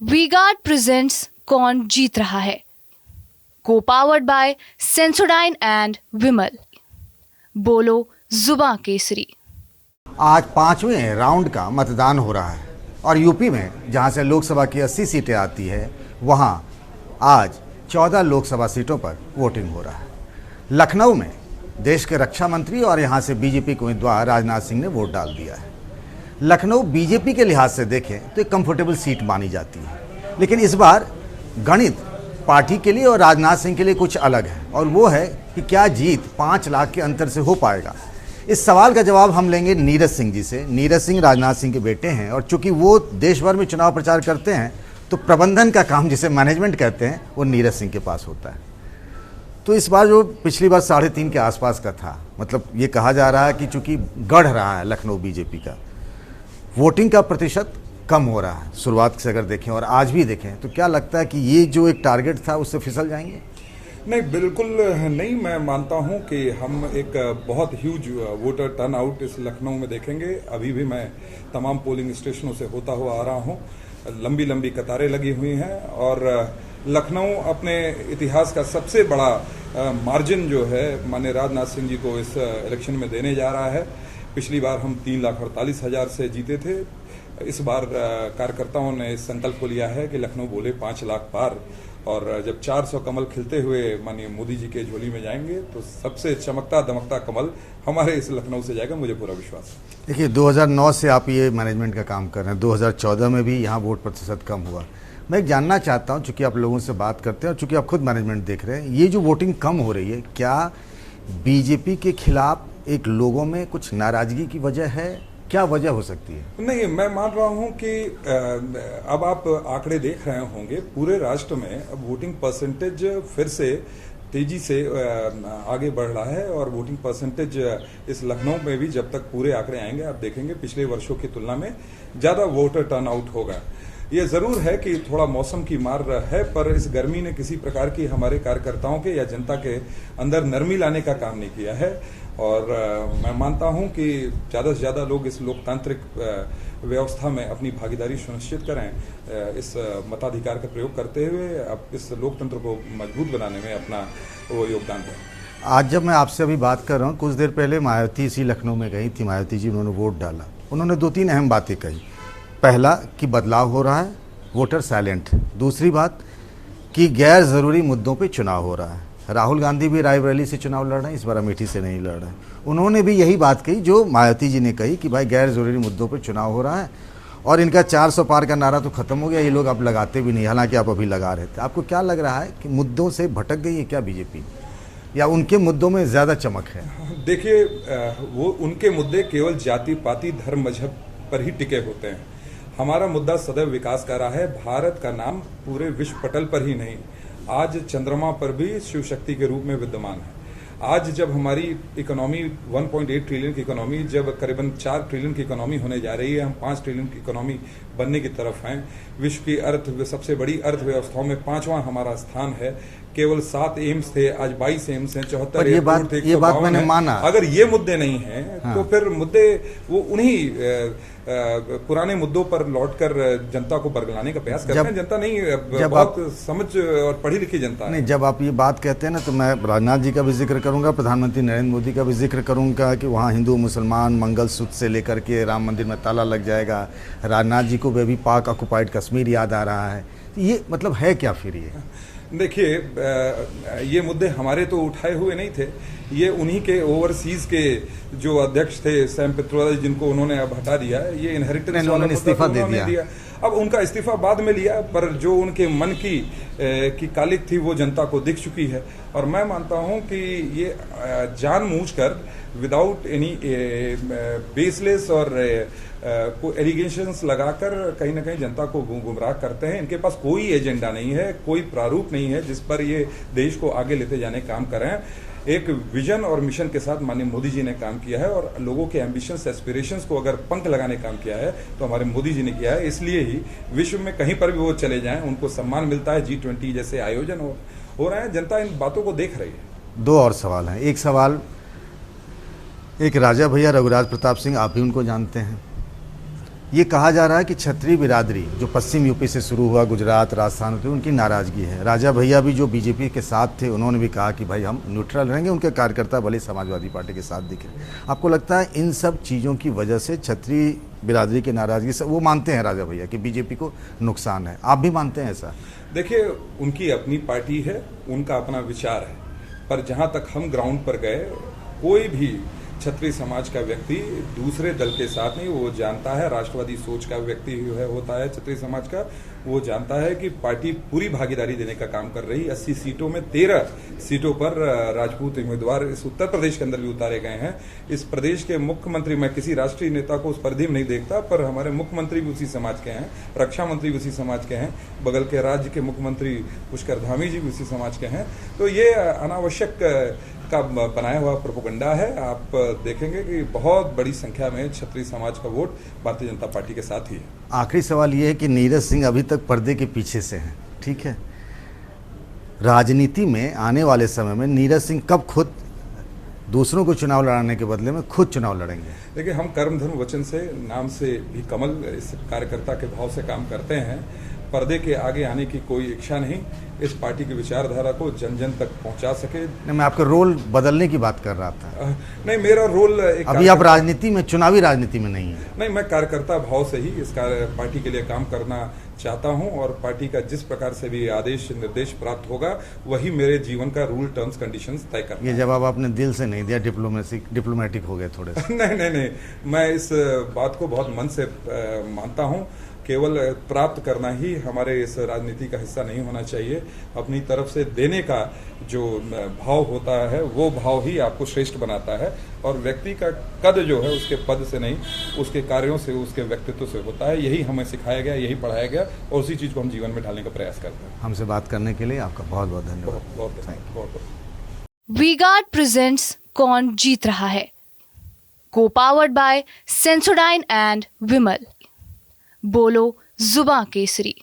V-Guard presents कौन जीत रहा है, को पावर्ड बाय सेंसोडाइन एंड विमल। बोलो जुबां केसरी। आज पांचवें राउंड का मतदान हो रहा है और यूपी में जहां से लोकसभा की 80 सीटें आती है वहां आज 14 लोकसभा सीटों पर वोटिंग हो रहा है। लखनऊ में देश के रक्षा मंत्री और यहां से बीजेपी के उम्मीदवार राजनाथ सिंह ने वोट डाल दिया है। लखनऊ बीजेपी के लिहाज से देखें तो एक कंफर्टेबल सीट मानी जाती है, लेकिन इस बार गणित पार्टी के लिए और राजनाथ सिंह के लिए कुछ अलग है और वो है कि क्या जीत 5 लाख के अंतर से हो पाएगा। इस सवाल का जवाब हम लेंगे नीरज सिंह जी से। नीरज सिंह राजनाथ सिंह के बेटे हैं और चूंकि वो देश भर में चुनाव प्रचार करते हैं तो प्रबंधन का काम, जिसे मैनेजमेंट कहते हैं, वो नीरज सिंह के पास होता है। तो इस बार जो पिछली बार 3.5 के आसपास का था, मतलब ये कहा जा रहा है कि चूंकि गढ़ रहा है लखनऊ बीजेपी का, वोटिंग का प्रतिशत कम हो रहा है शुरुआत से अगर देखें और आज भी देखें, तो क्या लगता है कि ये जो एक टारगेट था उससे फिसल जाएंगे? नहीं, बिल्कुल नहीं। मैं मानता हूं कि हम एक बहुत ह्यूज वोटर टर्नआउट इस लखनऊ में देखेंगे। अभी भी मैं तमाम पोलिंग स्टेशनों से होता हुआ आ रहा हूं, लंबी लंबी कतारें लगी हुई हैं और लखनऊ अपने इतिहास का सबसे बड़ा मार्जिन जो है माननीय राजनाथ सिंह जी को इस इलेक्शन में देने जा रहा है। पिछली बार हम 3,48,000 से जीते थे। इस बार कार्यकर्ताओं ने इस संकल्प को लिया है कि लखनऊ बोले 5 लाख पार, और जब 400 कमल खिलते हुए माननीय मोदी जी के झोली में जाएंगे तो सबसे चमकता दमकता कमल हमारे इस लखनऊ से जाएगा, मुझे पूरा विश्वास है। देखिए, 2009 से आप ये मैनेजमेंट का काम कर रहे हैं, 2014 में भी यहाँ वोट प्रतिशत कम हुआ। मैं जानना चाहता हूँ, चूंकि आप लोगों से बात करते हैं और चूंकि आप खुद मैनेजमेंट देख रहे हैं, ये जो वोटिंग कम हो रही है, क्या बीजेपी के खिलाफ एक लोगों में कुछ नाराजगी की वजह है? क्या वजह हो सकती है? नहीं, मैं मान रहा हूं कि अब आप आंकड़े देख रहे होंगे, पूरे राष्ट्र में अब वोटिंग परसेंटेज फिर से तेजी से आगे बढ़ रहा है और वोटिंग परसेंटेज इस लखनऊ में भी जब तक पूरे आंकड़े आएंगे आप देखेंगे पिछले वर्षों की तुलना में ज्यादा वोटर टर्नआउट होगा। ये जरूर है कि थोड़ा मौसम की मार है, पर इस गर्मी ने किसी प्रकार की हमारे कार्यकर्ताओं के या जनता के अंदर नरमी लाने का काम नहीं किया है और मैं मानता हूं कि ज्यादा से ज्यादा लोग इस लोकतांत्रिक व्यवस्था में अपनी भागीदारी सुनिश्चित करें, इस मताधिकार का प्रयोग करते हुए अब इस लोकतंत्र को मजबूत बनाने में अपना वो योगदान दें। आज जब मैं आपसे अभी बात कर रहा हूँ, कुछ देर पहले मायावती इसी लखनऊ में गई थी, मायावती जी, उन्होंने वोट डाला। उन्होंने 2-3 अहम बातें कही। पहला कि बदलाव हो रहा है, वोटर साइलेंट। दूसरी बात कि गैर ज़रूरी मुद्दों पे चुनाव हो रहा है। राहुल गांधी भी रायबरेली से चुनाव लड़ रहे हैं, इस बार अमेठी से नहीं लड़ रहे हैं। उन्होंने भी यही बात कही जो मायावती जी ने कही कि भाई गैर ज़रूरी मुद्दों पे चुनाव हो रहा है और इनका 400 पार का नारा तो ख़त्म हो गया, ये लोग अब लगाते भी नहीं, हालांकि आप अभी लगा रहे थे। आपको क्या लग रहा है कि मुद्दों से भटक गई है क्या बीजेपी, या उनके मुद्दों में ज़्यादा चमक है? देखिए, वो उनके मुद्दे केवल जाति पाति धर्म मजहब पर ही टिके होते हैं। हमारा मुद्दा सदैव विकास का रहा है। भारत का नाम पूरे विश्व पटल पर ही नहीं, आज चंद्रमा पर भी शिव शक्ति के रूप में विद्यमान है। आज जब हमारी इकोनॉमी 1.8 ट्रिलियन की इकोनॉमी जब करीबन 4 ट्रिलियन की इकोनॉमी होने जा रही है, हम 5 ट्रिलियन की इकोनॉमी बनने की तरफ हैं। विश्व की सबसे बड़ी अर्थव्यवस्थाओं में 5वां हमारा स्थान है। केवल 7 एम्स थे, आज 22 एम्स हैं, 74 एयरपोर्ट थे, 152 बात मैंने माना। अगर ये मुद्दे नहीं हैं तो फिर मुद्दे वो उन्हीं पुराने मुद्दों पर लौटकर जनता को बरगलाने का प्रयास करते हैं। जनता नहीं, बहुत समझ और पढ़ी लिखी जनता है। नहीं, जब आप ये बात कहते हैं ना, तो मैं राजनाथ जी का भी जिक्र करूंगा, प्रधानमंत्री नरेंद्र मोदी का भी जिक्र करूंगा कि वहाँ हिंदू मुसलमान मंगलसूत्र से लेकर के राम मंदिर में ताला लग जाएगा। राजनाथ जी को भी अभी पाक ऑक्युपाइड कश्मीर याद आ रहा है। ये मतलब है क्या फिर ये? देखिए, ये मुद्दे हमारे तो उठाए हुए नहीं थे, ये उन्हीं के ओवरसीज के जो अध्यक्ष थे सैम पित्रोदा, जिनको उन्होंने अब हटा दिया है। ये इनहेरिटेंस वाला इस्तीफा दे दिया। अब उनका इस्तीफा बाद में लिया, पर जो उनके मन की कालिक थी वो जनता को दिख चुकी है और मैं मानता हूं कि ये जानबूझकर विदाउट एनी बेसलेस और को एलिगेशंस लगाकर कहीं ना कहीं जनता को गुमराह करते हैं। इनके पास कोई एजेंडा नहीं है, कोई प्रारूप नहीं है जिस पर ये देश को आगे लेते जाने का काम कर रहे हैं। एक विजन और मिशन के साथ माननीय मोदी जी ने काम किया है और लोगों के एम्बिशंस एस्पिरेशंस को अगर पंख लगाने का काम किया है तो हमारे मोदी जी ने किया है। इसलिए ही विश्व में कहीं पर भी वो चले जाएं उनको सम्मान मिलता है। G20 जैसे आयोजन हो रहे हैं, जनता इन बातों को देख रही है। 2 और सवाल हैं। एक सवाल, एक राजा भैया रघुराज प्रताप सिंह, आप भी उनको जानते हैं, ये कहा जा रहा है कि क्षत्रिय बिरादरी जो पश्चिम यूपी से शुरू हुआ, गुजरात, राजस्थान होते, उनकी नाराज़गी है। राजा भैया भी जो बीजेपी के साथ थे, उन्होंने भी कहा कि भाई हम न्यूट्रल रहेंगे, उनके कार्यकर्ता भले समाजवादी पार्टी के साथ दिखे। आपको लगता है इन सब चीज़ों की वजह से क्षत्रिय बिरादरी की नाराज़गी से वो मानते हैं राजा भैया कि बीजेपी को नुकसान है? आप भी मानते हैं ऐसा? देखिए, उनकी अपनी पार्टी है, उनका अपना विचार है, पर जहां तक हम ग्राउंड पर गए, कोई भी क्षत्रिय समाज का व्यक्ति दूसरे दल के साथ नहीं, वो जानता है, राष्ट्रवादी सोच का व्यक्ति होता है क्षत्रिय समाज का, वो जानता है कि पार्टी पूरी भागीदारी देने का काम कर रही। 80 सीटों में 13 सीटों पर राजपूत उम्मीदवार इस उत्तर प्रदेश के अंदर भी उतारे गए हैं। इस प्रदेश के मुख्यमंत्री, मैं किसी राष्ट्रीय नेता को उस परिधि में नहीं देखता, पर हमारे मुख्यमंत्री भी उसी समाज के हैं, रक्षा मंत्री भी उसी समाज के हैं, बगल के राज्य के मुख्यमंत्री पुष्कर धामी जी भी उसी समाज के हैं। तो ये अनावश्यक का बनाया हुआ प्रोपेगेंडा है। आप देखेंगे कि बहुत बड़ी संख्या में क्षत्रिय समाज का वोट भारतीय जनता पार्टी के साथ ही है। आखिरी सवाल ये है कि नीरज सिंह अभी तक पर्दे के पीछे से हैं, ठीक है? राजनीति में आने वाले समय में नीरज सिंह कब खुद दूसरों को चुनाव लड़ाने के बदले में खुद चुनाव लड़ेंगे? देखिए, हम कर्म धर्म वचन से, नाम से भी कमल, इस कार्यकर्ता के भाव से काम करते हैं। पर्दे के आगे आने की कोई इच्छा नहीं। इस पार्टी की विचारधारा को जन जन तक पहुंचा सके। नहीं, मैं आपके रोल बदलने की बात कर रहा था। नहीं, मेरा रोल अभी आप राजनीति में, चुनावी राजनीति में नहीं है। नहीं, मैं कार्यकर्ता भाव से ही इस पार्टी के लिए काम करना चाहता हूं, और पार्टी का जिस प्रकार से भी आदेश निर्देश प्राप्त होगा, वही मेरे जीवन का रूल, टर्म्स, कंडीशंस तय करना। ये जवाब आपने दिल से नहीं दिया, डिप्लोमेटिक हो गए थोड़े से। नहीं, मैं इस बात को बहुत मन से मानता हूं। केवल प्राप्त करना ही हमारे इस राजनीति का हिस्सा नहीं होना चाहिए। अपनी तरफ से देने का जो भाव होता है, वो भाव ही आपको श्रेष्ठ बनाता है। और व्यक्ति का कद जो है उसके पद से नहीं, उसके कार्यों से, उसके व्यक्तित्व से होता है। यही हमें सिखाया गया, यही पढ़ाया गया, और उसी चीज को हम जीवन में ढालने का प्रयास करते हैं। हमसे बात करने के लिए आपका बहुत बहुत धन्यवाद। बहुत। वी-गार्ड प्रेजेंट्स कौन जीत रहा है, को पावर्ड बाय सेंसोडाइन एंड विमल। बोलो जुबां केसरी।